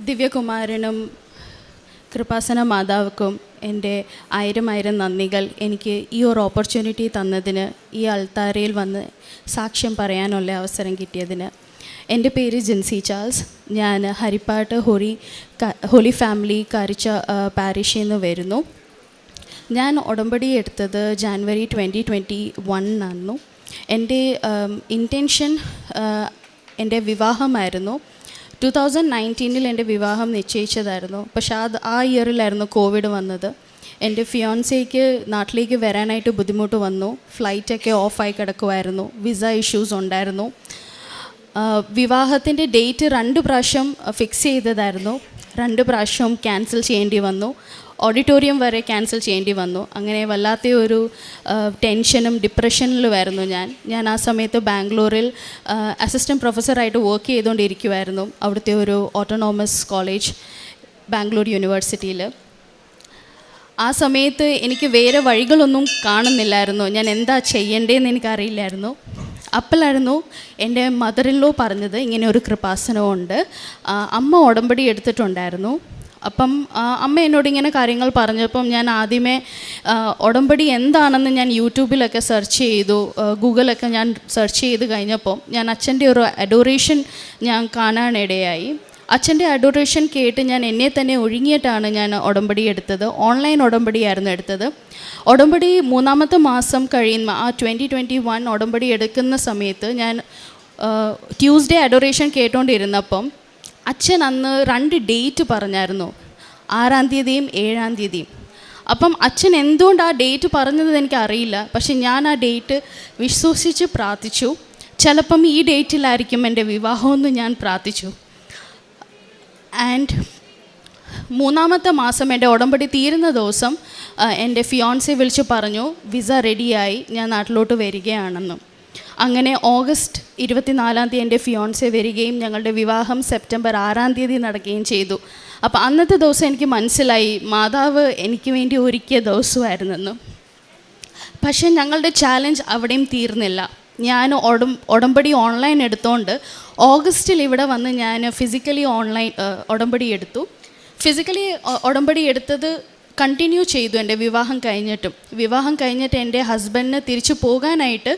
ദിവ്യകുമാരനും കൃപാസന മാതാവുക്കും എൻ്റെ ആയിരം നന്ദികൾ. എനിക്ക് ഈ ഒരു ഓപ്പർച്യൂണിറ്റി തന്നതിന്, ഈ അൾത്താരയിൽ വന്ന് സാക്ഷ്യം പറയാനുള്ള അവസരം കിട്ടിയതിന്. എൻ്റെ പേര് ജിൻസി ചാൾസ്. ഞാൻ ഹരിപ്പാട്ട് ഹോളി ഫാമിലി കാരിച്ച പാരിഷിൽ നിന്ന് വരുന്നു. ഞാൻ ഉടമ്പടി എടുത്തത് ജാനുവരി 2021 എൻ്റെ ഇൻറ്റൻഷൻ എൻ്റെ വിവാഹമായിരുന്നു. 2019 എൻ്റെ വിവാഹം നിശ്ചയിച്ചതായിരുന്നു. പക്ഷേ ആ ഇയറിലായിരുന്നു കോവിഡ് വന്നത്. എൻ്റെ ഫിയോൻസേക്ക് നാട്ടിലേക്ക് വരാനായിട്ട് ബുദ്ധിമുട്ട് വന്നു. ഫ്ലൈറ്റൊക്കെ ഓഫായി കിടക്കുമായിരുന്നു. വിസ ഇഷ്യൂസ് ഉണ്ടായിരുന്നു. വിവാഹത്തിൻ്റെ ഡേറ്റ് 2 പ്രാവശ്യം ഫിക്സ് ചെയ്തതായിരുന്നു. 2 പ്രാവശ്യം ക്യാൻസൽ ചെയ്യേണ്ടി വന്നു. ഓഡിറ്റോറിയം വരെ ക്യാൻസൽ ചെയ്യേണ്ടി വന്നു. അങ്ങനെ വല്ലാത്ത ഒരു ടെൻഷനും ഡിപ്രഷനിലുമായിരുന്നു ഞാൻ ആ സമയത്ത് ബാംഗ്ലൂരിൽ അസിസ്റ്റൻറ്റ് പ്രൊഫസറായിട്ട് വർക്ക് ചെയ്തുകൊണ്ടിരിക്കുമായിരുന്നു. അവിടുത്തെ ഒരു ഓട്ടോണോമസ് കോളേജ് ബാംഗ്ലൂർ യൂണിവേഴ്സിറ്റിയിൽ. ആ സമയത്ത് എനിക്ക് വേറെ വഴികളൊന്നും കാണുന്നില്ലായിരുന്നു. ഞാൻ എന്താ ചെയ്യേണ്ടതെന്ന് എനിക്കറിയില്ലായിരുന്നു. അപ്പോഴായിരുന്നു എൻ്റെ മദറിൻലോ പറഞ്ഞത് ഇങ്ങനെ ഒരു കൃപാസനമുണ്ട്. അമ്മ ഉടമ്പടി എടുത്തിട്ടുണ്ടായിരുന്നു. അപ്പം അമ്മ എന്നോട് ഇങ്ങനെ കാര്യങ്ങൾ പറഞ്ഞപ്പം ഞാൻ ആദ്യമേ ഉടമ്പടി എന്താണെന്ന് ഞാൻ യൂട്യൂബിലൊക്കെ സെർച്ച് ചെയ്തു, ഗൂഗിളൊക്കെ ഞാൻ സെർച്ച് ചെയ്ത് കഴിഞ്ഞപ്പോൾ ഞാൻ അച്ഛൻ്റെ ഒരു അഡോറേഷൻ ഞാൻ കാണാനിടയായി. അച്ഛൻ്റെ അഡോറേഷൻ കേട്ട് ഞാൻ എന്നെ തന്നെ ഒഴുങ്ങിയിട്ടാണ് ഞാൻ ഉടമ്പടി എടുത്തത്. ഓൺലൈൻ ഉടമ്പടിയായിരുന്നു എടുത്തത്. ഉടമ്പടി 3-ാമത്തെ മാസം കഴിയുന്ന ആ 2021 ഉടമ്പടി എടുക്കുന്ന സമയത്ത് ഞാൻ ട്യൂസ്ഡേ അഡോറേഷൻ കേട്ടുകൊണ്ടിരുന്നപ്പം അച്ഛൻ അന്ന് 2 ഡേറ്റ് പറഞ്ഞായിരുന്നു, 6-ാം തീയതിയും 7-ാം തീയതിയും. അപ്പം അച്ഛൻ എന്തുകൊണ്ട് ആ ഡേറ്റ് പറഞ്ഞത് എനിക്കറിയില്ല. പക്ഷെ ഞാൻ ആ ഡേറ്റ് വിശ്വസിച്ച് പ്രാർത്ഥിച്ചു. ചിലപ്പം ഈ ഡേറ്റിലായിരിക്കും എൻ്റെ വിവാഹമെന്ന് ഞാൻ പ്രാർത്ഥിച്ചു. ആൻഡ് 3-ാമത്തെ മാസം എൻ്റെ ഉടമ്പടി തീരുന്ന ദിവസം എൻ്റെ ഫിയോൺസെ വിളിച്ച് പറഞ്ഞു വിസ റെഡിയായി, ഞാൻ നാട്ടിലോട്ട് വരികയാണെന്ന്. അങ്ങനെ ഓഗസ്റ്റ് 24-ാം തീയതി എൻ്റെ ഫിയോൺസെ വരികയും ഞങ്ങളുടെ വിവാഹം സെപ്റ്റംബർ 6-ാം തീയതി നടക്കുകയും ചെയ്തു. അപ്പോൾ അന്നത്തെ ദിവസം എനിക്ക് മനസ്സിലായി മാതാവ് എനിക്ക് വേണ്ടി ഒരുക്കിയ ദിവസമായിരുന്നെന്ന്. പക്ഷേ ഞങ്ങളുടെ ചാലഞ്ച് അവിടെയും തീർന്നില്ല. ഞാൻ ഉടമ്പടി ഓൺലൈൻ എടുത്തുകൊണ്ട് ഓഗസ്റ്റിൽ ഇവിടെ വന്ന് ഞാൻ ഫിസിക്കലി ഓൺലൈൻ ഉടമ്പടി എടുത്തു. ഫിസിക്കലി ഉടമ്പടി എടുത്തത് കണ്ടിന്യൂ ചെയ്തു എൻ്റെ വിവാഹം കഴിഞ്ഞിട്ട് എൻ്റെ ഹസ്ബൻഡിന് തിരിച്ചു പോകാനായിട്ട്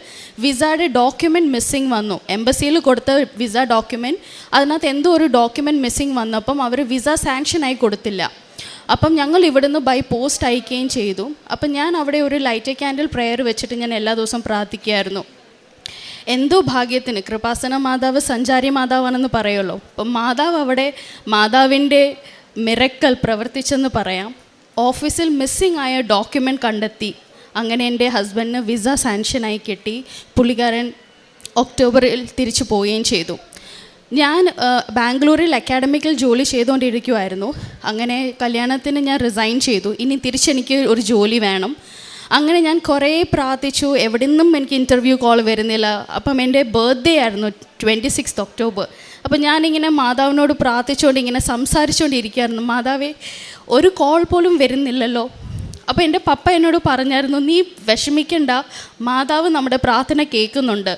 വിസയുടെ ഡോക്യുമെൻറ്റ് മിസ്സിങ് വന്നു. എംബസിയിൽ കൊടുത്ത വിസ ഡോക്യുമെൻറ്റ്, അതിനകത്ത് എന്തോ ഒരു ഡോക്യുമെൻറ്റ് മിസ്സിങ് വന്നപ്പം അവർ വിസ സാങ്ഷനായി കൊടുത്തില്ല. അപ്പം ഞങ്ങൾ ഇവിടുന്ന് ബൈ പോസ്റ്റ് അയക്കുകയും ചെയ്തു. അപ്പം ഞാൻ അവിടെ ഒരു ലൈറ്റ് ക്യാൻഡിൽ പ്രെയർ വെച്ചിട്ട് ഞാൻ എല്ലാ ദിവസവും പ്രാർത്ഥിക്കുമായിരുന്നു. എന്തോ ഭാഗ്യത്തിന് കൃപാസന മാതാവ് സഞ്ചാരി മാതാവാണെന്ന് പറയുമല്ലോ. അപ്പം മാതാവ് അവിടെ മാതാവിൻ്റെ മിറക്കൽ പ്രവർത്തിച്ചെന്ന് പറയാം. ഓഫീസിൽ മിസ്സിങ് ആയ ഡോക്യുമെൻറ്റ് കണ്ടെത്തി. അങ്ങനെ എൻ്റെ ഹസ്ബൻഡിന് വിസ സാങ്ഷനായി കിട്ടി. പുള്ളിക്കാരൻ ഒക്ടോബറിൽ തിരിച്ചു പോവുകയും ചെയ്തു. ഞാൻ ബാംഗ്ലൂരിൽ അക്കാഡമിക്കൽ ജോലി ചെയ്തുകൊണ്ടിരിക്കുമായിരുന്നു. അങ്ങനെ കല്യാണത്തിന് ഞാൻ റിസൈൻ ചെയ്തു. ഇനി തിരിച്ചെനിക്ക് ഒരു ജോലി വേണം. അങ്ങനെ ഞാൻ കുറേ പ്രാർത്ഥിച്ചു. എവിടെ നിന്നും എനിക്ക് ഇൻ്റർവ്യൂ കോൾ വരുന്നില്ല. അപ്പം എൻ്റെ ബർത്ത്ഡേ ആയിരുന്നു 26 ഒക്ടോബർ. അപ്പം ഞാനിങ്ങനെ മാതാവിനോട് പ്രാർത്ഥിച്ചുകൊണ്ട് ഇങ്ങനെ സംസാരിച്ചുകൊണ്ടിരിക്കുകയായിരുന്നു, മാതാവേ ഒരു കോൾ പോലും വരുന്നില്ലല്ലോ. അപ്പോൾ എൻ്റെ പപ്പ എന്നോട് പറഞ്ഞായിരുന്നു, നീ വിഷമിക്കണ്ട, മാതാവ് നമ്മുടെ പ്രാർത്ഥന കേൾക്കുന്നുണ്ട്.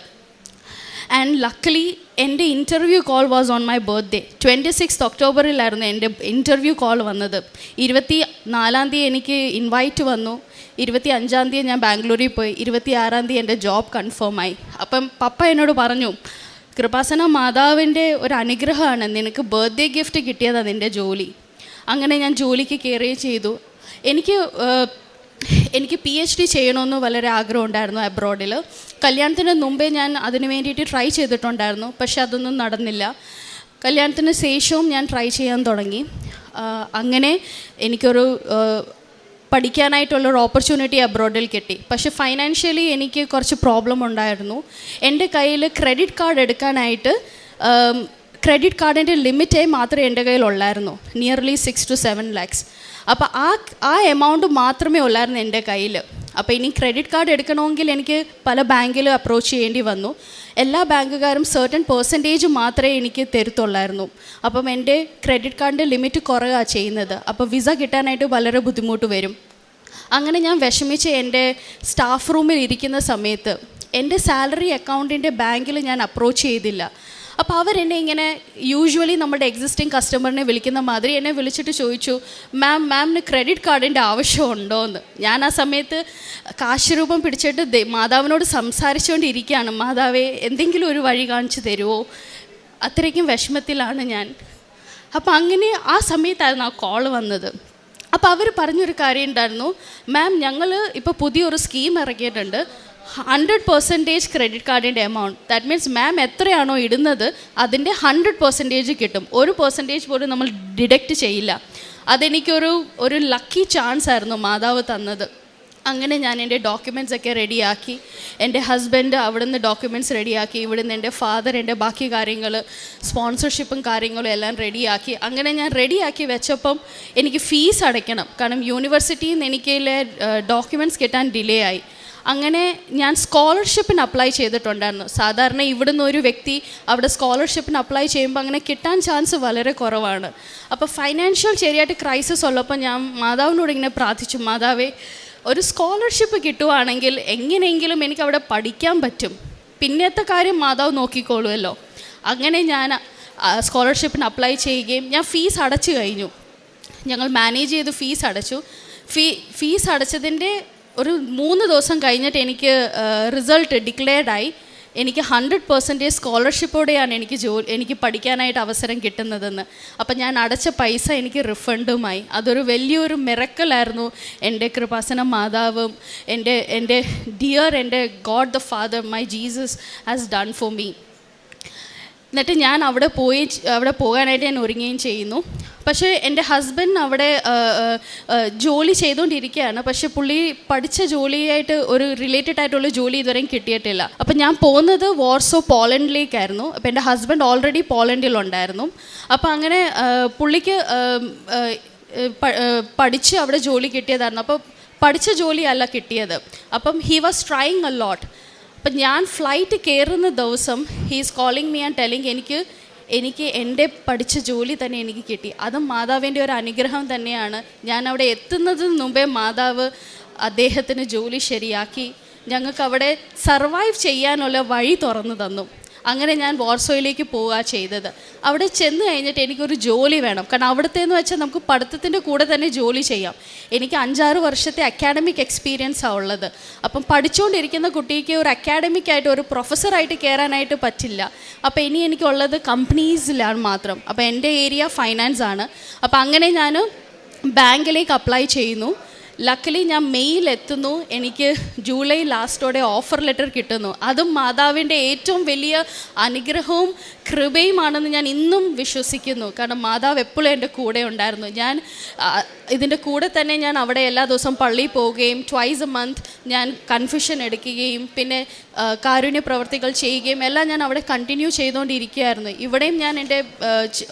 ആൻഡ് ലക്കലി എൻ്റെ interview call was on my birthday. 26 ഒക്ടോബറിലായിരുന്നു എൻ്റെ ഇൻ്റർവ്യൂ കോൾ വന്നത്. 24-ാം തീയതി എനിക്ക് ഇൻവൈറ്റ് വന്നു. 25-ാം തീയതി ഞാൻ ബാംഗ്ലൂരിൽ പോയി. 26-ാം തീയതി എൻ്റെ ജോബ് കൺഫേമായി. അപ്പം പപ്പ എന്നോട് പറഞ്ഞു, കൃപാസന മാതാവിൻ്റെ ഒരു അനുഗ്രഹമാണ്, നിനക്ക് ബർത്ത്ഡേ ഗിഫ്റ്റ് കിട്ടിയതാണ് നിൻ്റെ ജോലി. അങ്ങനെ ഞാൻ ജോലിക്ക് കയറുകയും ചെയ്തു. എനിക്ക് PhD ചെയ്യണമെന്ന് വളരെ ആഗ്രഹമുണ്ടായിരുന്നു അബ്രോഡിൽ. കല്യാണത്തിന് മുമ്പേ ഞാൻ അതിന് വേണ്ടിയിട്ട് ട്രൈ ചെയ്തിട്ടുണ്ടായിരുന്നു. പക്ഷെ അതൊന്നും നടന്നില്ല. കല്യാണത്തിന് ശേഷവും ഞാൻ ട്രൈ ചെയ്യാൻ തുടങ്ങി. അങ്ങനെ എനിക്കൊരു പഠിക്കാനായിട്ടുള്ളൊരു ഓപ്പർച്യൂണിറ്റി അബ്രോഡിൽ കിട്ടി. പക്ഷെ ഫൈനാൻഷ്യലി എനിക്ക് കുറച്ച് പ്രോബ്ലം ഉണ്ടായിരുന്നു. എൻ്റെ കയ്യിൽ ക്രെഡിറ്റ് കാർഡ് എടുക്കാനായിട്ട് ക്രെഡിറ്റ് കാർഡിൻ്റെ ലിമിറ്റേ മാത്രമേ എൻ്റെ കയ്യിലുള്ളായിരുന്നു, നിയർലി 6 to 7 lakhs. അപ്പോൾ ആ എമൗണ്ട് മാത്രമേ ഉള്ളായിരുന്നു എൻ്റെ കയ്യിൽ. അപ്പോൾ ഇനി ക്രെഡിറ്റ് കാർഡ് എടുക്കണമെങ്കിൽ എനിക്ക് പല ബാങ്കിൽ അപ്രോച്ച് ചെയ്യേണ്ടി വന്നു. എല്ലാ ബാങ്കുകാരും സർട്ടൻ പെർസെൻറ്റേജ് മാത്രമേ എനിക്ക് തരുത്തുള്ളായിരുന്നു. അപ്പം എൻ്റെ ക്രെഡിറ്റ് കാർഡിൻ്റെ ലിമിറ്റ് കുറയുകയാണ് ചെയ്യുന്നത്. അപ്പോൾ വിസ കിട്ടാനായിട്ട് വളരെ ബുദ്ധിമുട്ട് വരും. അങ്ങനെ ഞാൻ വിഷമിച്ച് എൻ്റെ സ്റ്റാഫ് റൂമിൽ ഇരിക്കുന്ന സമയത്ത് എൻ്റെ സാലറി അക്കൗണ്ടിൻ്റെ ബാങ്കിൽ ഞാൻ അപ്രോച്ച് ചെയ്തില്ല. അപ്പോൾ അവരെന്നെ ഇങ്ങനെ യൂഷ്വലി നമ്മുടെ എക്സിസ്റ്റിംഗ് കസ്റ്റമറിനെ വിളിക്കുന്ന മാതിരി എന്നെ വിളിച്ചിട്ട് ചോദിച്ചു, മാമിന് ക്രെഡിറ്റ് കാർഡിൻ്റെ ആവശ്യമുണ്ടോ എന്ന്. ഞാൻ ആ സമയത്ത് കാശ് രൂപം പിടിച്ചിട്ട് മാതാവിനോട് സംസാരിച്ചുകൊണ്ടിരിക്കുകയാണ്, മാതാവേ എന്തെങ്കിലും ഒരു വഴി കാണിച്ചു തരുമോ, അത്രയ്ക്കും വിഷമത്തിലാണ് ഞാൻ. അപ്പോൾ അങ്ങനെ ആ സമയത്തായിരുന്നു ആ കോൾ വന്നത്. അപ്പോൾ അവർ പറഞ്ഞൊരു കാര്യം ഉണ്ടായിരുന്നു, മാം ഞങ്ങൾ ഇപ്പോൾ പുതിയൊരു സ്കീം ഇറക്കിയിട്ടുണ്ട്, 100% ക്രെഡിറ്റ് കാർഡിൻ്റെ എമൗണ്ട്. ദാറ്റ് മീൻസ് മാം എത്രയാണോ ഇടുന്നത് അതിൻ്റെ 100% കിട്ടും, 1% പോലും നമ്മൾ ഡിഡക്റ്റ് ചെയ്യില്ല. അതെനിക്കൊരു ലക്കി ചാൻസ് ആയിരുന്നു മാതാവ് തന്നത്. അങ്ങനെ ഞാൻ എൻ്റെ ഡോക്യുമെൻറ്റ്സ് ഒക്കെ റെഡിയാക്കി, എൻ്റെ ഹസ്ബൻഡ് അവിടുന്ന് ഡോക്യുമെൻറ്റ്സ് റെഡിയാക്കി, ഇവിടുന്ന് എൻ്റെ ഫാദർ എൻ്റെ ബാക്കി കാര്യങ്ങൾ സ്പോൺസർഷിപ്പും കാര്യങ്ങളും എല്ലാം റെഡിയാക്കി. അങ്ങനെ ഞാൻ റെഡിയാക്കി വെച്ചപ്പം എനിക്ക് ഫീസ് അടയ്ക്കണം, കാരണം യൂണിവേഴ്സിറ്റിയിൽ നിന്ന് എനിക്ക് ഡോക്യുമെൻറ്റ്സ് കിട്ടാൻ ഡിലേ ആയി. അങ്ങനെ ഞാൻ സ്കോളർഷിപ്പിന് അപ്ലൈ ചെയ്തിട്ടുണ്ടായിരുന്നു. സാധാരണ ഇവിടുന്ന് ഒരു വ്യക്തി അവിടെ സ്കോളർഷിപ്പിന് അപ്ലൈ ചെയ്യുമ്പോൾ അങ്ങനെ കിട്ടാൻ ചാൻസ് വളരെ കുറവാണ്. അപ്പോൾ ഫൈനാൻഷ്യൽ ശരിയായിട്ട് ക്രൈസിസ് ഉള്ളപ്പോൾ ഞാൻ മാതാവിനോട് ഇങ്ങനെ പ്രാർത്ഥിച്ചു, മാതാവേ ഒരു സ്കോളർഷിപ്പ് കിട്ടുവാണെങ്കിൽ എങ്ങനെയെങ്കിലും എനിക്ക് അവിടെ പഠിക്കാൻ പറ്റും, പിന്നത്തെ കാര്യം മാതാവ് നോക്കിക്കോളുമല്ലോ. അങ്ങനെ ഞാൻ സ്കോളർഷിപ്പിന് അപ്ലൈ ചെയ്യുകയും ഞാൻ ഫീസ് അടച്ചു കഴിഞ്ഞു. ഞങ്ങൾ മാനേജ് ചെയ്ത് ഫീസ് അടച്ചു. ഫീസ് അടച്ചതിൻ്റെ ഒരു 3 ദിവസം കഴിഞ്ഞിട്ട് എനിക്ക് റിസൾട്ട് ഡിക്ലെയർഡായി. എനിക്ക് 100% സ്കോളർഷിപ്പോടെയാണ് എനിക്ക് പഠിക്കാനായിട്ട് അവസരം കിട്ടുന്നതെന്ന്. അപ്പം ഞാൻ അടച്ച പൈസ എനിക്ക് റിഫണ്ടുമായി. അതൊരു വലിയൊരു മിറക്കലായിരുന്നു എൻ്റെ കൃപാസന മാതാവും എൻ്റെ എൻ്റെ God the father my Jesus has done for me. എന്നിട്ട് ഞാൻ അവിടെ പോകാനായിട്ട് ഞാൻ ഒരുങ്ങുകയും ചെയ്യുന്നു. പക്ഷേ എൻ്റെ ഹസ്ബൻഡ് അവിടെ ജോലി ചെയ്തുകൊണ്ടിരിക്കുകയാണ്. പക്ഷേ പുള്ളി പഠിച്ച ജോലിയായിട്ട് ഒരു റിലേറ്റഡ് ആയിട്ടുള്ള ജോലി ഇതുവരെയും കിട്ടിയിട്ടില്ല. അപ്പം ഞാൻ പോകുന്നത് വാർസോ പോളണ്ടിലേക്കായിരുന്നു. അപ്പോൾ എൻ്റെ ഹസ്ബൻഡ് ഓൾറെഡി പോളണ്ടിലുണ്ടായിരുന്നു. അപ്പോൾ അങ്ങനെ പുള്ളിക്ക് പഠിച്ച് അവിടെ ജോലി കിട്ടിയതായിരുന്നു. അപ്പോൾ പഠിച്ച ജോലിയല്ല കിട്ടിയത്. അപ്പം he was trying a lot. അപ്പം ഞാൻ ഫ്ലൈറ്റ് കയറുന്ന ദിവസം he's calling me and telling എനിക്ക് എൻ്റെ പഠിച്ച ജോലി തന്നെ എനിക്ക് കിട്ടി. അതും മാതാവിൻ്റെ ഒരു അനുഗ്രഹം തന്നെയാണ്. ഞാൻ അവിടെ എത്തുന്നതിന് മുമ്പേ മാതാവ് അദ്ദേഹത്തിന് ജോലി ശരിയാക്കി ഞങ്ങൾക്ക് അവിടെ സർവൈവ് ചെയ്യാനുള്ള വഴി തുറന്നു തന്നു. അങ്ങനെ ഞാൻ വാർസോയിലേക്ക് പോവുക ചെയ്തത്. അവിടെ ചെന്ന് കഴിഞ്ഞിട്ട് എനിക്കൊരു ജോലി വേണം, കാരണം അവിടുത്തെന്ന് വെച്ചാൽ നമുക്ക് പഠിത്തത്തിൻ്റെ കൂടെ തന്നെ ജോലി ചെയ്യാം. എനിക്ക് 5-6 വർഷത്തെ അക്കാഡമിക് എക്സ്പീരിയൻസാണ് ഉള്ളത്. അപ്പം പഠിച്ചുകൊണ്ടിരിക്കുന്ന കുട്ടിക്ക് ഒരു അക്കാഡമിക്കായിട്ട് ഒരു പ്രൊഫസറായിട്ട് കയറാനായിട്ട് പറ്റില്ല. അപ്പോൾ ഇനി എനിക്കുള്ളത് കമ്പനീസിലാണ് മാത്രം. അപ്പോൾ എൻ്റെ ഏരിയ ഫൈനാൻസ് ആണ്. അപ്പോൾ അങ്ങനെ ഞാൻ ബാങ്കിലേക്ക് അപ്ലൈ ചെയ്യുന്നു. ലക്കലി ഞാൻ മെയിൽ എത്തുന്നു, എനിക്ക് ജൂലൈ ലാസ്റ്റോടെ ഓഫർ ലെറ്റർ കിട്ടുന്നു. അതും മാതാവിൻ്റെ ഏറ്റവും വലിയ അനുഗ്രഹവും കൃപയുമാണെന്ന് ഞാൻ ഇന്നും വിശ്വസിക്കുന്നു. കാരണം മാതാവ് എപ്പോഴും എൻ്റെ കൂടെ ഉണ്ടായിരുന്നു. ഞാൻ ഇതിൻ്റെ കൂടെ തന്നെ ഞാൻ അവിടെ എല്ലാ ദിവസവും പള്ളിയിൽ പോവുകയും ട്വൈസ് എ മന്ത് ഞാൻ കൺഫ്യൂഷൻ എടുക്കുകയും പിന്നെ കാരുണ്യ പ്രവർത്തികൾ ചെയ്യുകയും എല്ലാം ഞാൻ അവിടെ കണ്ടിന്യൂ ചെയ്തുകൊണ്ടിരിക്കുകയായിരുന്നു. ഇവിടെയും ഞാൻ എൻ്റെ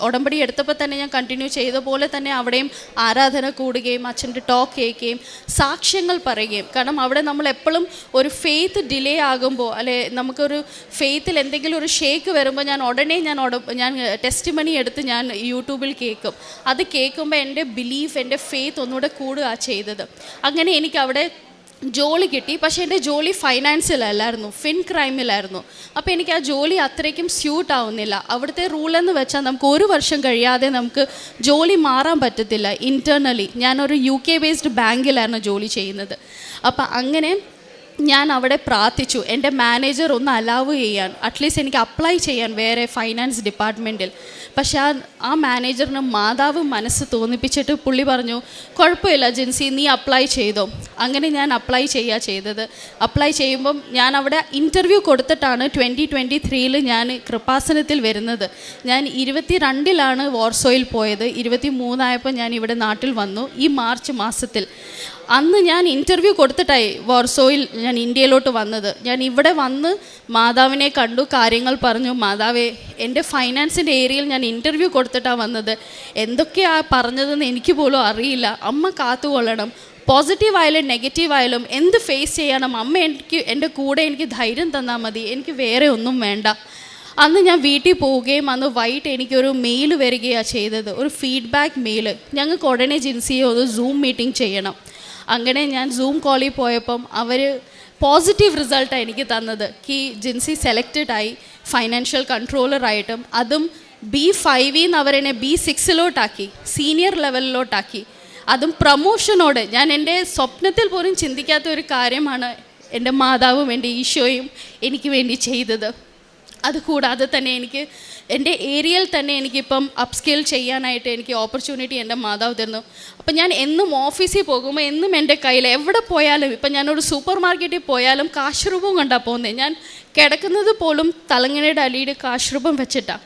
ഉടമ്പടി എടുത്തപ്പോൾ തന്നെ ഞാൻ കണ്ടിന്യൂ ചെയ്ത പോലെ തന്നെ അവിടെയും ആരാധന കൂടുകയും അച്ഛൻ്റെ ടോക്ക് കേൾക്കുകയും സാക്ഷ്യങ്ങൾ പറയുകയും. കാരണം അവിടെ നമ്മൾ എപ്പോഴും ഒരു ഫെയ്ത്ത് ഡിലേ ആകുമ്പോൾ അല്ലെ നമുക്കൊരു ഫെയ്ത്തിൽ എന്തെങ്കിലും ഒരു ഷേക്ക് വരുമ്പോൾ ഞാൻ ടെസ്റ്റ് മണി എടുത്ത് ഞാൻ യൂട്യൂബിൽ കേൾക്കും. അത് കേൾക്കുമ്പോൾ എൻ്റെ ബിലീഫ് എൻ്റെ ഫെയ്ത്ത് ഒന്നുകൂടെ കൂടുക ചെയ്തത്. അങ്ങനെ എനിക്ക് അവിടെ ജോലി കിട്ടി. പക്ഷേ എൻ്റെ ജോലി ഫൈനാൻസിലല്ലായിരുന്നു, ക്രൈമിലായിരുന്നു. അപ്പോൾ എനിക്ക് ആ ജോലി അത്രയ്ക്കും സ്യൂട്ട് ആവുന്നില്ല. അവിടുത്തെ റൂളെന്ന് വെച്ചാൽ നമുക്ക് 1 വർഷം കഴിയാതെ നമുക്ക് ജോലി മാറാൻ പറ്റത്തില്ല ഇൻറ്റേർണലി. ഞാനൊരു UK ബേസ്ഡ് ബാങ്കിലായിരുന്നു ജോലി ചെയ്യുന്നത്. അപ്പം അങ്ങനെ ഞാൻ അവിടെ പ്രാർത്ഥിച്ചു എൻ്റെ മാനേജർ ഒന്ന് അലൗവ് ചെയ്യാൻ, അറ്റ്ലീസ്റ്റ് എനിക്ക് അപ്ലൈ ചെയ്യാൻ വേറെ ഫൈനാൻസ് ഡിപ്പാർട്ട്മെൻറ്റിൽ. പക്ഷേ ആ മാനേജറിന് മാതാവ് മനസ്സ് തോന്നിപ്പിച്ചിട്ട് പുള്ളി പറഞ്ഞു, കുഴപ്പമില്ല ജിൻസി, നീ അപ്ലൈ ചെയ്തോ. അങ്ങനെ ഞാൻ അപ്ലൈ ചെയ്തത്. അപ്ലൈ ചെയ്യുമ്പം ഞാൻ അവിടെ ഇൻ്റർവ്യൂ കൊടുത്തിട്ടാണ് 2023 ഞാൻ കൃപാസനത്തിൽ വരുന്നത്. ഞാൻ 22 വാർസോയിൽ പോയത്. 23 ഞാൻ ഇവിടെ നാട്ടിൽ വന്നു ഈ മാർച്ച് മാസത്തിൽ. അന്ന് ഞാൻ ഇൻ്റർവ്യൂ കൊടുത്തിട്ടായി വാർസോയിൽ ഞാൻ ഇന്ത്യയിലോട്ട് വന്നത്. ഞാൻ ഇവിടെ വന്ന് മാതാവിനെ കണ്ടു, കാര്യങ്ങൾ പറഞ്ഞു. മാതാവേ, എൻ്റെ ഫൈനാൻസിൻ്റെ ഏരിയയിൽ ഞാൻ ഇൻ്റർവ്യൂ കൊടുത്തിട്ടാണ് വന്നത്, എന്തൊക്കെയാണ് പറഞ്ഞതെന്ന് എനിക്ക് പോലും അറിയില്ല. അമ്മ കാത്തുകൊള്ളണം, പോസിറ്റീവായാലും നെഗറ്റീവായാലും എന്ത് ഫേസ് ചെയ്യണം, അമ്മ എൻ്റെ കൂടെ എനിക്ക് ധൈര്യം തന്നാൽ മതി, എനിക്ക് വേറെ ഒന്നും വേണ്ട. അന്ന് ഞാൻ വീട്ടിൽ പോവുകയും അന്ന് വൈകിട്ട് എനിക്കൊരു മെയിൽ വരികയാണ് ചെയ്തത്, ഒരു ഫീഡ്ബാക്ക് മെയിൽ. ഞങ്ങൾക്ക് ഉടനെ ജിൻസിയെ ഒരു സൂം മീറ്റിംഗ് ചെയ്യണം. അങ്ങനെ ഞാൻ സൂം കോളിൽ പോയപ്പം അവർ പോസിറ്റീവ് റിസൾട്ടാണ് എനിക്ക് തന്നത്. ജിൻസി സെലക്റ്റഡ് ആയി ഫൈനാൻഷ്യൽ കൺട്രോളറായിട്ടും, അതും B5 അവരെന്നെ B6 സീനിയർ ലെവലിലോട്ടാക്കി. അതും പ്രമോഷനോട്. ഞാൻ എൻ്റെ സ്വപ്നത്തിൽ പോലും ചിന്തിക്കാത്ത ഒരു കാര്യമാണ് എൻ്റെ മാതാവും എൻ്റെ ഈശോയും എനിക്ക് വേണ്ടി ചെയ്തത്. അതുകൂടാതെ തന്നെ എനിക്ക് എൻ്റെ ഏരിയയിൽ തന്നെ എനിക്കിപ്പം അപ്സ്കിൽ ചെയ്യാനായിട്ട് എനിക്ക് ഓപ്പർച്യൂണിറ്റി എൻ്റെ മാതാവ് തരുന്നു. അപ്പം ഞാൻ എന്നും ഓഫീസിൽ പോകുമ്പോൾ എന്നും എൻ്റെ കയ്യിൽ എവിടെ പോയാലും, ഇപ്പം ഞാനൊരു സൂപ്പർ മാർക്കറ്റിൽ പോയാലും കാശ് രൂപം കൊണ്ടാണ് പോകുന്നത്. ഞാൻ കിടക്കുന്നത് പോലും തലങ്ങണയുടെ അടിയിൽ കാശ് രൂപം വെച്ചിട്ടാണ്.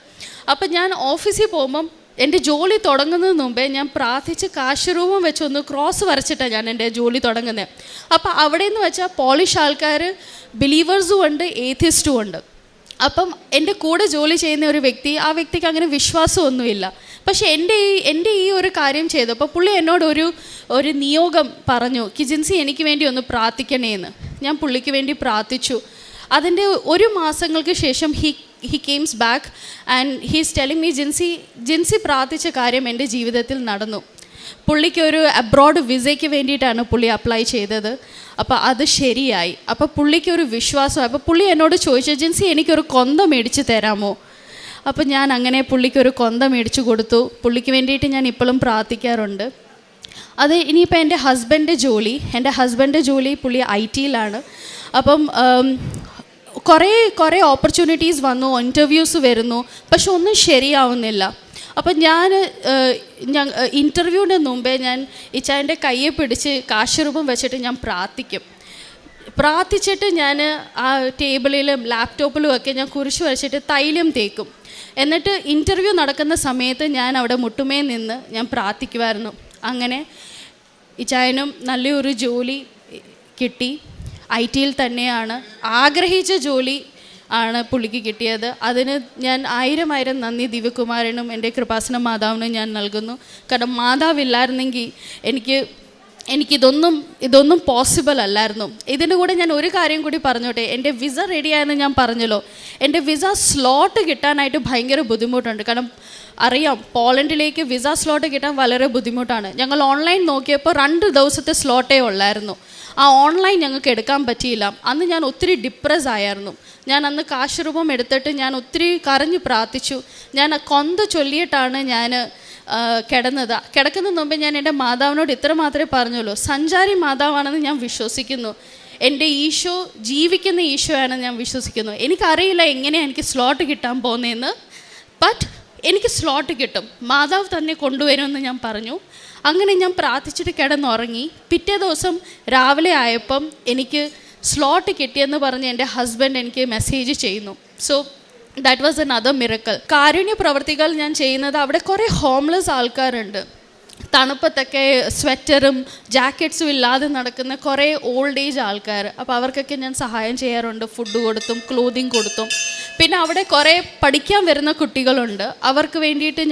അപ്പം ഞാൻ ഓഫീസിൽ പോകുമ്പം എൻ്റെ ജോലി തുടങ്ങുന്നതിന് മുമ്പേ ഞാൻ പ്രാർത്ഥിച്ച് കാശ് രൂപം വെച്ചൊന്ന് ക്രോസ് വരച്ചിട്ടാണ് ഞാൻ എൻ്റെ ജോലി തുടങ്ങുന്നത്. അപ്പം അവിടെ നിന്ന് വെച്ചാൽ പോളിഷ് ആൾക്കാർ ബിലീവേഴ്സും ഉണ്ട്, ഏത്തിസ്റ്റും ഉണ്ട്. അപ്പം എൻ്റെ കൂടെ ജോലി ചെയ്യുന്ന ഒരു വ്യക്തി, ആ വ്യക്തിക്ക് അങ്ങനെ വിശ്വാസമൊന്നുമില്ല. പക്ഷേ എൻ്റെ ഈ ഒരു കാര്യം ചെയ്തപ്പോൾ പുള്ളി എന്നോട് ഒരു നിയോഗം പറഞ്ഞു, ജിൻസി എനിക്ക് വേണ്ടി ഒന്ന് പ്രാർത്ഥിക്കണേന്ന്. ഞാൻ പുള്ളിക്ക് വേണ്ടി പ്രാർത്ഥിച്ചു. അതിൻ്റെ 1 മാസങ്ങൾക്ക് ശേഷം he comes back and he's telling me, Jincy പ്രാർത്ഥിച്ച കാര്യം എൻ്റെ ജീവിതത്തിൽ നടന്നു. പുള്ളിക്ക് ഒരു അബ്രോഡ് വിസയ്ക്ക് വേണ്ടിയിട്ടാണ് പുള്ളി അപ്ലൈ ചെയ്തത്. അപ്പോൾ അത് ശരിയായി. അപ്പോൾ പുള്ളിക്ക് ഒരു വിശ്വാസമായി. അപ്പോൾ പുള്ളി എന്നോട് ചോദിച്ചു, ജിൻസി എനിക്കൊരു കൊന്ത മേടിച്ച് തരാമോ? അപ്പോൾ ഞാൻ അങ്ങനെ പുള്ളിക്കൊരു കൊന്ത മേടിച്ച് കൊടുത്തു. പുള്ളിക്ക് വേണ്ടിയിട്ട് ഞാൻ ഇപ്പോഴും പ്രാർത്ഥിക്കാറുണ്ട്. അത് ഇനിയിപ്പോൾ എൻ്റെ ഹസ്ബൻഡ് ജോലി പുള്ളി IT-യിലാണ്. അപ്പം കുറേ ഓപ്പർച്യൂണിറ്റീസ് വന്നു, ഇൻ്റർവ്യൂസ് വരുന്നു, പക്ഷെ ഒന്നും ശരിയാവുന്നില്ല. അപ്പം ഞാൻ ഇൻ്റർവ്യൂവിന് മുമ്പേ ഞാൻ ഇച്ചായൻ്റെ കയ്യെ പിടിച്ച് കാശുരൂപം വെച്ചിട്ട് ഞാൻ പ്രാർത്ഥിച്ചിട്ട് ഞാൻ ആ ടേബിളിലും ലാപ്ടോപ്പിലും ഒക്കെ ഞാൻ കുരിശ് വരച്ചിട്ട് തൈലം തേക്കും. എന്നിട്ട് ഇൻ്റർവ്യൂ നടക്കുന്ന സമയത്ത് ഞാൻ അവിടെ മുട്ടുമേ നിന്ന് ഞാൻ പ്രാർത്ഥിക്കുമായിരുന്നു. അങ്ങനെ ഇച്ചായനും നല്ലൊരു ജോലി കിട്ടി. IT-യിൽ തന്നെയാണ്. ആഗ്രഹിച്ച ജോലി ആണ് പുള്ളിക്ക് കിട്ടിയത്. അതിന് ഞാൻ 1000 നന്ദി ദിവ്യകുമാരനും എൻ്റെ കൃപാസന മാതാവിനും ഞാൻ നൽകുന്നു. കാരണം മാതാവില്ലായിരുന്നെങ്കിൽ എനിക്കിതൊന്നും പോസിബിൾ അല്ലായിരുന്നു. ഇതിൻ്റെ കൂടെ ഞാൻ ഒരു കാര്യം കൂടി പറഞ്ഞോട്ടെ. എൻ്റെ വിസ റെഡിയായെന്ന് ഞാൻ പറഞ്ഞല്ലോ. എൻ്റെ വിസ സ്ലോട്ട് കിട്ടാനായിട്ട് ഭയങ്കര ബുദ്ധിമുട്ടുണ്ട്. കാരണം അറിയാം, പോളണ്ടിലേക്ക് വിസ സ്ലോട്ട് കിട്ടാൻ വളരെ ബുദ്ധിമുട്ടാണ്. ഞങ്ങൾ ഓൺലൈൻ നോക്കിയപ്പോൾ 2 ദിവസത്തെ സ്ലോട്ടേ ഉള്ളായിരുന്നു. ആ ഓൺലൈൻ ഞങ്ങൾക്ക് എടുക്കാൻ പറ്റിയില്ല. അന്ന് ഞാൻ ഒത്തിരി ഡിപ്രസ് ആയിരുന്നു. ഞാൻ അന്ന് കാശ് രൂപം എടുത്തിട്ട് ഞാൻ ഒത്തിരി കരഞ്ഞു പ്രാർത്ഥിച്ചു. ഞാൻ കൊന്ത ചൊല്ലിയിട്ടാണ് ഞാൻ കിടക്കുന്നതിന് മുമ്പേ ഞാൻ എൻ്റെ മാതാവിനോട് ഇത്ര മാത്രമേ പറഞ്ഞുള്ളൂ, സഞ്ചാരി മാതാവാണെന്ന് ഞാൻ വിശ്വസിക്കുന്നു, എൻ്റെ ഈശോ ജീവിക്കുന്ന ഈശോയാണെന്ന് ഞാൻ വിശ്വസിക്കുന്നു. എനിക്കറിയില്ല എങ്ങനെയാണ് എനിക്ക് സ്ലോട്ട് കിട്ടാൻ പോകുന്നതെന്ന്, ബട്ട് എനിക്ക് സ്ലോട്ട് കിട്ടും, മാതാവ് തന്നെ കൊണ്ടുവരുമെന്ന് ഞാൻ പറഞ്ഞു. അങ്ങനെ ഞാൻ പ്രാർത്ഥിച്ചിട്ട് കിടന്നുറങ്ങി. പിറ്റേ ദിവസം രാവിലെ ആയപ്പം എനിക്ക് സ്ലോട്ട് കിട്ടിയെന്ന് പറഞ്ഞ് എൻ്റെ ഹസ്ബൻഡ് എനിക്ക് മെസ്സേജ് ചെയ്യുന്നു. So that was another miracle. കാരുണ്യ പ്രവർത്തികൾ ഞാൻ ചെയ്യുന്നത്, അവിടെ കുറേ ഹോംലെസ് ആൾക്കാരുണ്ട്. തണുപ്പത്തൊക്കെ സ്വെറ്ററും ജാക്കറ്റ്സും ഇല്ലാതെ നടക്കുന്ന കുറേ ഓൾഡ് ഏജ് ആൾക്കാർ. അപ്പോൾ അവർക്കൊക്കെ ഞാൻ സഹായം ചെയ്യാറുണ്ട്, ഫുഡ് കൊടുത്തും ക്ലോതിങ് കൊടുത്തും. പിന്നെ അവിടെ കുറേ പഠിക്കാൻ വരുന്ന കുട്ടികളുണ്ട്. അവർക്ക് വേണ്ടിയിട്ട്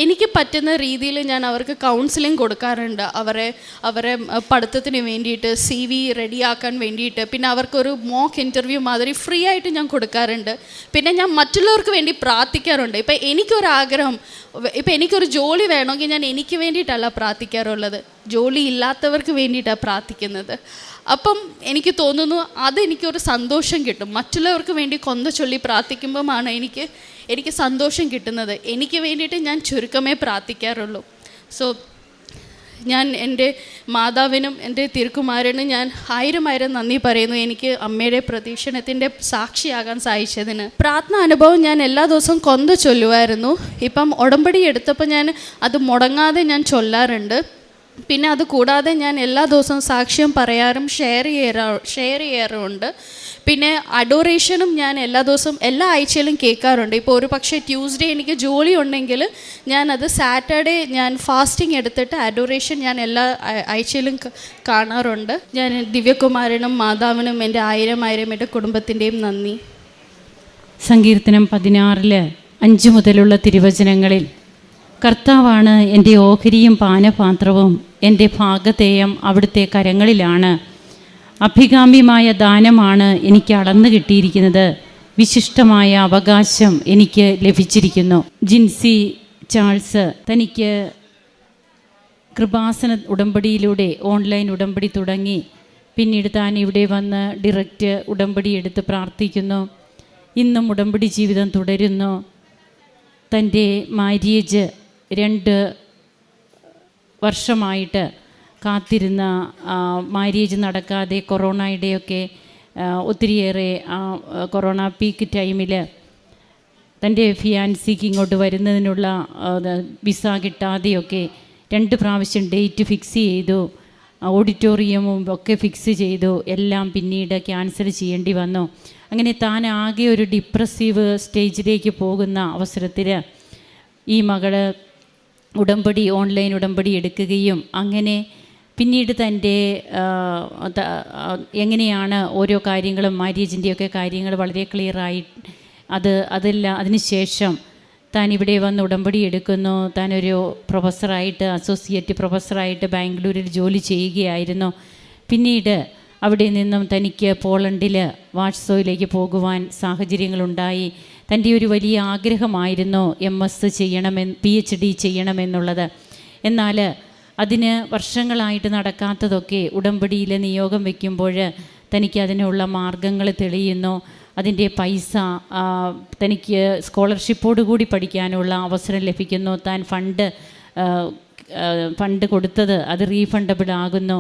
എനിക്ക് പറ്റുന്ന രീതിയിൽ ഞാൻ അവർക്ക് കൗൺസിലിംഗ് കൊടുക്കാറുണ്ട്. അവരെ പഠിത്തത്തിന് വേണ്ടിയിട്ട് CV റെഡിയാക്കാൻ വേണ്ടിയിട്ട്. പിന്നെ അവർക്കൊരു മോക്ക് ഇൻ്റർവ്യൂ മാതിരി ഫ്രീ ആയിട്ട് ഞാൻ കൊടുക്കാറുണ്ട്. പിന്നെ ഞാൻ മറ്റുള്ളവർക്ക് വേണ്ടി പ്രാർത്ഥിക്കാറുണ്ട്. ഇപ്പം എനിക്കൊരു ജോലി വേണമെങ്കിൽ ഞാൻ എനിക്ക് വേണ്ടിയിട്ടല്ല പ്രാർത്ഥിക്കാറുള്ളത്, ജോലി ഇല്ലാത്തവർക്ക് വേണ്ടിയിട്ടാണ് പ്രാർത്ഥിക്കുന്നത്. അപ്പം എനിക്ക് തോന്നുന്നു അതെനിക്കൊരു സന്തോഷം കിട്ടും. മറ്റുള്ളവർക്ക് വേണ്ടി കൊന്ത ചൊല്ലി പ്രാർത്ഥിക്കുമ്പമാണ് എനിക്ക് സന്തോഷം കിട്ടുന്നത്. എനിക്ക് വേണ്ടിയിട്ട് ഞാൻ ചുരുക്കമേ പ്രാർത്ഥിക്കാറുള്ളൂ. സോ ഞാൻ എൻ്റെ മാതാവിനും എൻ്റെ തിരുക്കുമാരനും ഞാൻ 1000 നന്ദി പറയുന്നു, എനിക്ക് അമ്മയുടെ പ്രതീക്ഷണത്തിൻ്റെ സാക്ഷിയാകാൻ സാധിച്ചതിന്. പ്രാർത്ഥന അനുഭവം ഞാൻ എല്ലാ ദിവസവും കൊന്ത ചൊല്ലുമായിരുന്നു. ഇപ്പം ഉടമ്പടി എടുത്തപ്പോൾ ഞാൻ അത് മുടങ്ങാതെ ഞാൻ ചൊല്ലാറുണ്ട്. പിന്നെ അത് കൂടാതെ ഞാൻ എല്ലാ ദിവസവും സാക്ഷ്യം പറയാറും ഷെയർ ചെയ്യാറുമുണ്ട്. പിന്നെ അഡോറേഷനും ഞാൻ എല്ലാ ആഴ്ചയിലും കേൾക്കാറുണ്ട്. ഇപ്പോൾ ഒരു പക്ഷേ ട്യൂസ്ഡേ എനിക്ക് ജോലി ഉണ്ടെങ്കിൽ ഞാനത് സാറ്റർഡേ ഞാൻ ഫാസ്റ്റിംഗ് എടുത്തിട്ട് അഡോറേഷൻ ഞാൻ എല്ലാ ആഴ്ചയിലും കാണാറുണ്ട്. ഞാൻ ദിവ്യകുമാരനും മാതാവിനും എൻ്റെ 1000 എൻ്റെ കുടുംബത്തിൻ്റെയും നന്ദി. സങ്കീർത്തനം 16:5 മുതലുള്ള തിരുവചനങ്ങളിൽ കർത്താവാണ് എൻ്റെ ഓഹരിയും പാനപാത്രവും, എൻ്റെ ഭാഗധേയം അവിടുത്തെ കരങ്ങളിലാണ്. അഭികാമ്യമായ ദാനമാണ് എനിക്ക് അളന്നു കിട്ടിയിരിക്കുന്നത്, വിശിഷ്ടമായ അവകാശം എനിക്ക് ലഭിച്ചിരിക്കുന്നു. ജിൻസി ചാൾസ് തനിക്ക് കൃപാസന ഉടമ്പടിയിലൂടെ ഓൺലൈൻ ഉടമ്പടി തുടങ്ങി. പിന്നീട് താൻ ഇവിടെ വന്ന് ഡിറക്റ്റ് ഉടമ്പടി എടുത്ത് പ്രാർത്ഥിക്കുന്നു. ഇന്നും ഉടമ്പടി ജീവിതം തുടരുന്നു. തൻ്റെ മാര്യേജ് 2 വർഷമായിട്ട് കാത്തിരുന്ന മാര്യേജ് നടക്കാതെ കൊറോണയുടെയൊക്കെ ഒത്തിരിയേറെ കൊറോണ പീക്ക് ടൈമിൽ തൻ്റെ ഫിയാൻസിക്ക് ഇങ്ങോട്ട് വരുന്നതിനുള്ള വിസ കിട്ടാതെയൊക്കെ 2 പ്രാവശ്യം ഡേറ്റ് ഫിക്സ് ചെയ്തു. ഓഡിറ്റോറിയമും ഒക്കെ ഫിക്സ് ചെയ്തു. എല്ലാം പിന്നീട് ക്യാൻസൽ ചെയ്യേണ്ടി വന്നു. അങ്ങനെ താൻ ആകെ ഒരു ഡിപ്രസീവ് സ്റ്റേജിലേക്ക് പോകുന്ന അവസരത്തിൽ ഈ മകള് ഓൺലൈൻ ഉടമ്പടി എടുക്കുകയും അങ്ങനെ പിന്നീട് തൻ്റെ എങ്ങനെയാണ് ഓരോ കാര്യങ്ങളും മാര്യേജിൻ്റെയൊക്കെ കാര്യങ്ങൾ വളരെ ക്ലിയറായി അതിനുശേഷം താൻ ഇവിടെ വന്ന് ഉടമ്പടി എടുക്കുന്നു. താനൊരു പ്രൊഫസറായിട്ട് അസോസിയേറ്റ് പ്രൊഫസറായിട്ട് ബാംഗ്ലൂരിൽ ജോലി ചെയ്യുകയായിരുന്നു. പിന്നീട് അവിടെ നിന്നും തനിക്ക് പോളണ്ടിൽ വാഴ്സോയിലേക്ക് പോകുവാൻ സാഹചര്യങ്ങളുണ്ടായി. തൻ്റെ ഒരു വലിയ ആഗ്രഹമായിരുന്നു MS PhD ചെയ്യണമെന്നുള്ളത്. എന്നാൽ അതിന് വർഷങ്ങളായിട്ട് നടക്കാത്തതൊക്കെ ഉടമ്പടിയിൽ നിയോഗം വയ്ക്കുമ്പോൾ തനിക്ക് അതിനുള്ള മാർഗങ്ങൾ തെളിയുന്നു. അതിൻ്റെ പൈസ തനിക്ക് സ്കോളർഷിപ്പോടുകൂടി പഠിക്കാനുള്ള അവസരം ലഭിക്കുന്നു. താൻ ഫണ്ട് കൊടുത്തത് അത് റീഫണ്ടബിൾ ആകുന്നു.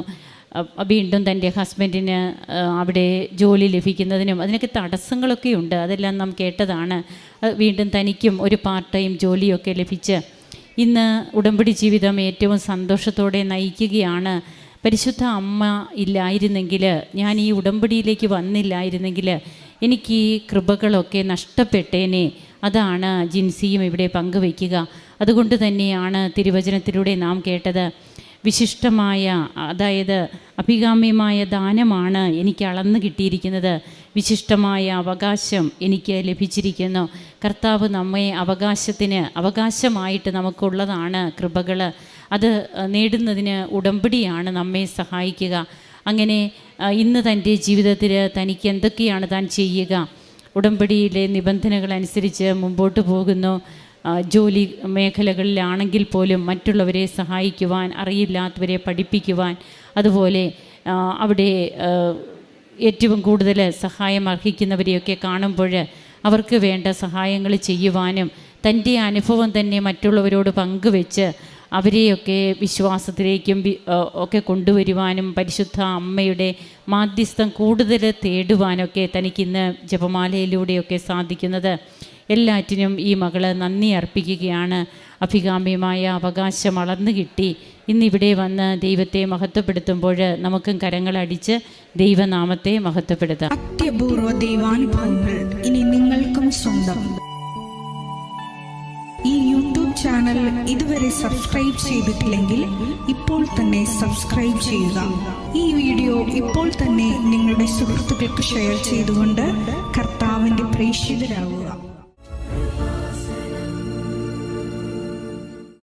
വീണ്ടും തൻ്റെ ഹസ്ബൻഡിന് അവിടെ ജോലി ലഭിക്കുന്നതിനും അതിനൊക്കെ തടസ്സങ്ങളൊക്കെ ഉണ്ട്. അതെല്ലാം നാം കേട്ടതാണ്. വീണ്ടും തനിക്കും ഒരു പാർട്ട് ടൈം ജോലിയൊക്കെ ലഭിച്ച് ഇന്ന് ഉടമ്പടി ജീവിതം ഏറ്റവും സന്തോഷത്തോടെ നയിക്കുകയാണ്. പരിശുദ്ധ അമ്മ ഇല്ലായിരുന്നെങ്കിൽ, ഞാൻ ഈ ഉടമ്പടിയിലേക്ക് വന്നില്ലായിരുന്നെങ്കിൽ എനിക്ക് ഈ കൃപകളൊക്കെ നഷ്ടപ്പെട്ടേനെ. അതാണ് ജിൻസിയും ഇവിടെ പങ്കുവയ്ക്കുക. അതുകൊണ്ട് തന്നെയാണ് തിരുവചനത്തിലൂടെ നാം കേട്ടത്, വിശിഷ്ടമായ, അതായത് അഭികാമ്യമായ ദാനമാണ് എനിക്ക് അളന്നു കിട്ടിയിരിക്കുന്നത്, വിശിഷ്ടമായ അവകാശം എനിക്ക് ലഭിച്ചിരിക്കുന്നു. കർത്താവ് നമ്മെ അവകാശമായിട്ട് നമുക്കുള്ളതാണ് കൃപകൾ. അത് നേടുന്നതിന് ഉടമ്പടിയാണ് നമ്മെ സഹായിക്കുക. അങ്ങനെ ഇന്ന് തൻ്റെ ജീവിതത്തിൽ തനിക്ക് എന്തൊക്കെയാണ് താൻ ചെയ്യുക? ഉടമ്പടിയിലെ നിബന്ധനകളനുസരിച്ച് മുമ്പോട്ട് പോകുന്നു. ജോലി മേഖലകളിലാണെങ്കിൽ പോലും മറ്റുള്ളവരെ സഹായിക്കുവാൻ, അറിയില്ലാത്തവരെ പഠിപ്പിക്കുവാൻ, അതുപോലെ അവിടെ ഏറ്റവും കൂടുതൽ സഹായം അർഹിക്കുന്നവരെയൊക്കെ കാണുമ്പോൾ അവർക്ക് വേണ്ട സഹായങ്ങൾ ചെയ്യുവാനും തൻ്റെ അനുഭവം തന്നെ മറ്റുള്ളവരോട് പങ്കുവെച്ച് അവരെയൊക്കെ വിശ്വാസത്തിലേക്കും ഒക്കെ കൊണ്ടുവരുവാനും പരിശുദ്ധ അമ്മയുടെ മാധ്യസ്ഥം കൂടുതൽ തേടുവാനൊക്കെ തനിക്കിന്ന് ജപമാലയിലൂടെയൊക്കെ സാധിക്കുന്നത്. എല്ലാറ്റിനും ഈ മകള് നന്ദി അർപ്പിക്കുകയാണ്. അഭികാമ്യമായ അവകാശം അളന്നു കിട്ടി. ഇന്നിവിടെ വന്ന് ദൈവത്തെ മഹത്വപ്പെടുത്തുമ്പോൾ നമുക്കും കരങ്ങളടിച്ച് ദൈവനാമത്തെ മഹത്വപ്പെടുത്താം. അത്യപൂർവ ദൈവാനുഭവങ്ങൾ ഇനി നിങ്ങൾക്കും സ്വന്തം. ഈ യൂട്യൂബ് ചാനൽ ഇതുവരെ സബ്സ്ക്രൈബ് ചെയ്തിട്ടില്ലെങ്കിൽ ഇപ്പോൾ തന്നെ സബ്സ്ക്രൈബ് ചെയ്യുക. ഈ വീഡിയോ ഇപ്പോൾ തന്നെ നിങ്ങളുടെ സുഹൃത്തുക്കൾക്ക് ഷെയർ ചെയ്തുകൊണ്ട്